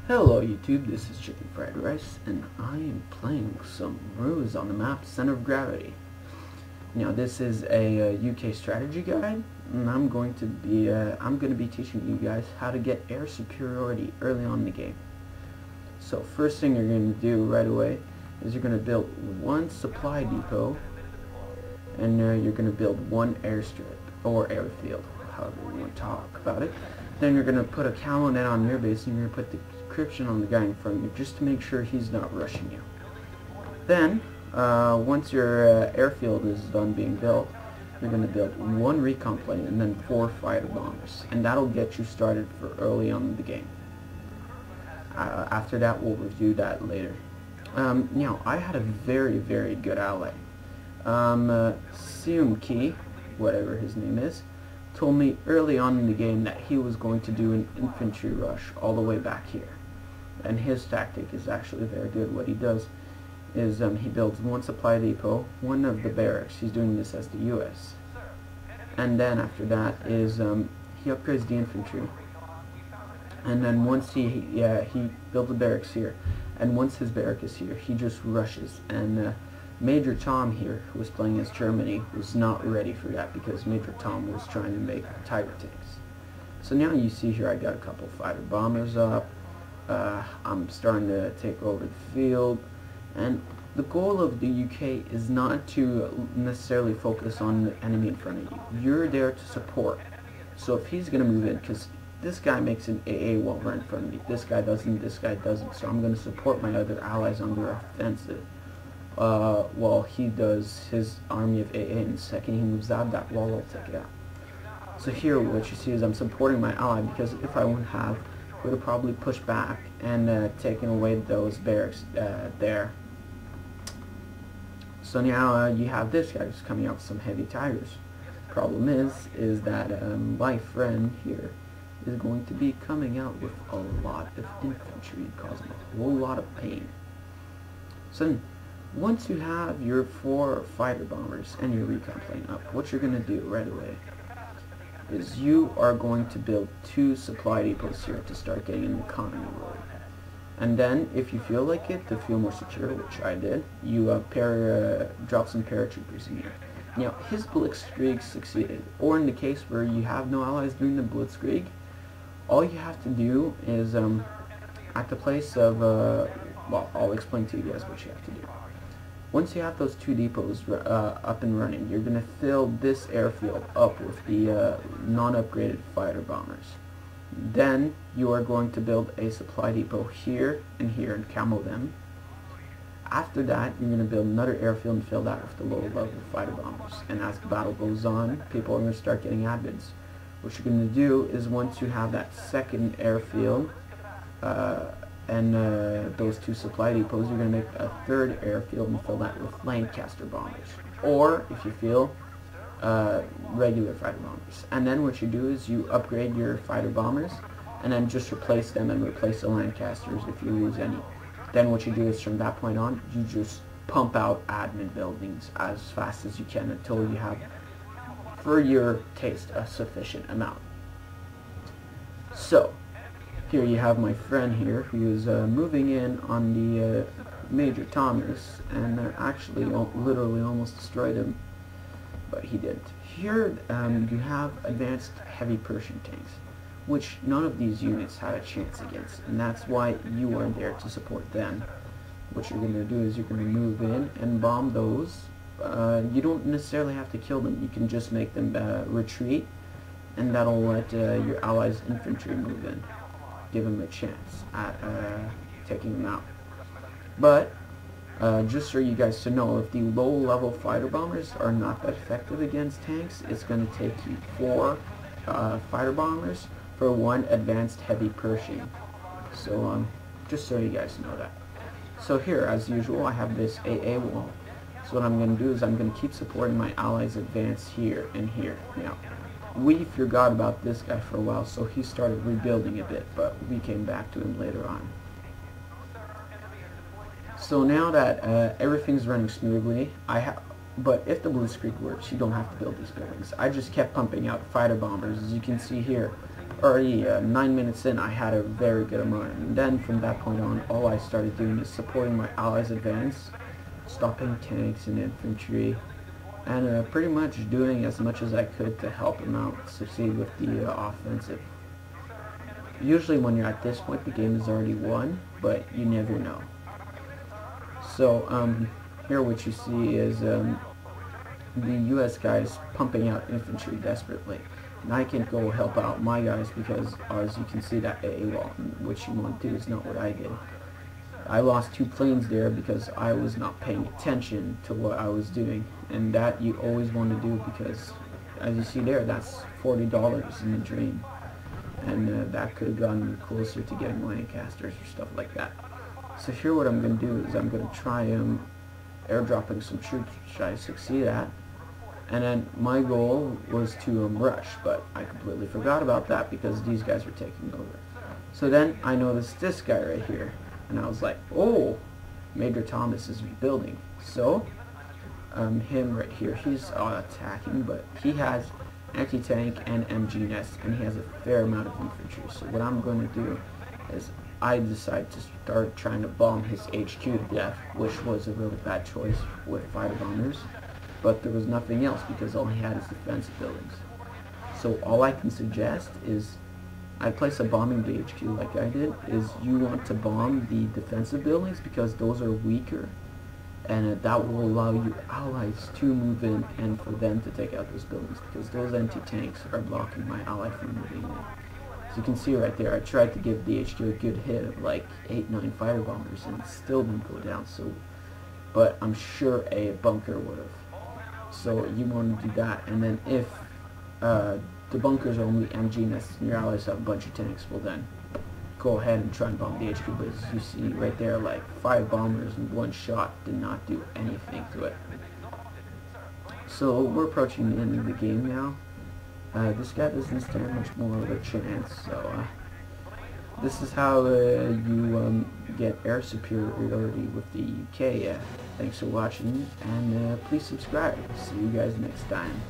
Hello YouTube, this is Chicken Fried Rice, and I am playing some R.U.S.E on the map Center of Gravity. Now this is a UK strategy guide, and I'm going to be teaching you guys how to get air superiority early on in the game. So first thing you're going to do right away is you're going to build one supply depot, and you're going to build one airstrip or airfield, however you want to talk about it. Then you're going to put a camo net on your base, and you're going to put the encryption on the guy in front of you just to make sure he's not rushing you. Then, once your airfield is done being built, you're going to build one recon plane and then 4 fighter bombers, and that'll get you started for early on in the game. After that, we'll review that later. Now, I had a very, very good ally. Key, whatever his name is, told me early on in the game that he was going to do an infantry rush all the way back here. And his tactic is actually very good. What he does is he builds one supply depot, one of the barracks. He's doing this as the U.S. And then after that is he upgrades the infantry. And then once he builds the barracks here, and once his barrack is here, he just rushes. And Major Tom here, who was playing as Germany, was not ready for that because Major Tom was trying to make Tiger tanks. So now you see here I got a couple fighter bombers up. I'm starting to take over the field, and the goal of the UK is not to necessarily focus on the enemy in front of you. You're there to support. So if he's going to move in, because this guy makes an AA wall right in front of me, this guy doesn't, so I'm going to support my other allies on their offensive. While he does his army of AA, and the second he moves out that wall, I'll take it out. So here what you see is I'm supporting my ally, because if I wouldn't have, would have probably pushed back and taken away those barracks there. So now you have this guy who's coming out with some heavy tigers. Problem is that my friend here is going to be coming out with a lot of infantry, causing a whole lot of pain. So once you have your 4 fighter bombers and your recon plane up, what you're going to do right away is you are going to build 2 supply depots here to start getting an economy roll. And then, if you feel like it, to feel more secure, which I did, you drop some paratroopers in here. Now, his blitzkrieg succeeded, or in the case where you have no allies doing the blitzkrieg, all you have to do is, at the place of, well, I'll explain to you guys what you have to do. Once you have those 2 depots up and running, you're going to fill this airfield up with the non-upgraded fighter bombers. Then you are going to build a supply depot here and camo them. After that, you're going to build another airfield and fill that with the lower level fighter bombers. And as the battle goes on, people are going to start getting admins. What you're going to do is once you have that second airfield, and those 2 supply depots, you're going to make a 3rd airfield and fill that with Lancaster bombers, or if you feel regular fighter bombers. And then what you do is you upgrade your fighter bombers and then just replace them and replace the Lancasters if you lose any. Then what you do is from that point on, you just pump out admin buildings as fast as you can until you have, for your taste, a sufficient amount. So here you have my friend here who is moving in on the Major Thomas, and actually literally almost destroyed him, but he didn't. Here you have advanced heavy Persian tanks, which none of these units had a chance against, and that's why you are there to support them. What you're going to do is you're going to move in and bomb those. You don't necessarily have to kill them, you can just make them retreat, and that'll let your allies' infantry move in. Give them a chance at taking them out. But just for you guys to know, if the low-level fighter bombers are not that effective against tanks, it's going to take you 4 fighter bombers for 1 advanced heavy Pershing. So just so you guys know that. So here, as usual, I have this AA wall. So what I'm going to do is I'm going to keep supporting my allies' advance here and here. Now, we forgot about this guy for a while, so he started rebuilding a bit, but we came back to him later on. So now that everything's running smoothly, but if the blitzkrieg works, you don't have to build these buildings. I just kept pumping out fighter bombers. As you can see here, already 9 minutes in, I had a very good amount, and then from that point on, all I started doing is supporting my allies' advance, stopping tanks and infantry, and pretty much doing as much as I could to help them out succeed with the offensive. Usually when you're at this point, the game is already won, but you never know. So here what you see is the U.S. guys pumping out infantry desperately. And I can go help out my guys because, as you can see, that AWOL, which you want to do, is not what I did. I lost 2 planes there because I was not paying attention to what I was doing, and that you always want to do because, as you see there, that's $40 in the drain, and that could have gotten closer to getting Lancasters or stuff like that. So here what I'm going to do is I'm going to try airdropping some troops, which I succeed at. And then my goal was to rush, but I completely forgot about that because these guys were taking over. So then I noticed this guy right here, and I was like, oh, Major Thomas is rebuilding. So him right here, he's attacking, but he has anti-tank and MG nest, and he has a fair amount of infantry. So what I'm going to do is I decide to start trying to bomb his HQ to death, which was a really bad choice with fighter bombers. But there was nothing else because all he had is defensive buildings. So all I can suggest is I place a bombing the HQ like I did, is you want to bomb the defensive buildings because those are weaker, and that will allow your allies to move in and for them to take out those buildings because those anti-tanks are blocking my ally from moving in. As you can see right there, I tried to give the HQ a good hit of like 8-9 fighter bombers and it still didn't go down, so, but I'm sure a bunker would have. So you want to do that, and then if the bunkers are only MG nests and your allies have a bunch of tanks, well then go ahead and try and bomb the HQ. But as you see right there, like 5 bombers in 1 shot did not do anything to it. So we're approaching the end of the game now. This guy doesn't stand much more of a chance, so this is how you get air superiority with the UK. Thanks for watching, and please subscribe. See you guys next time.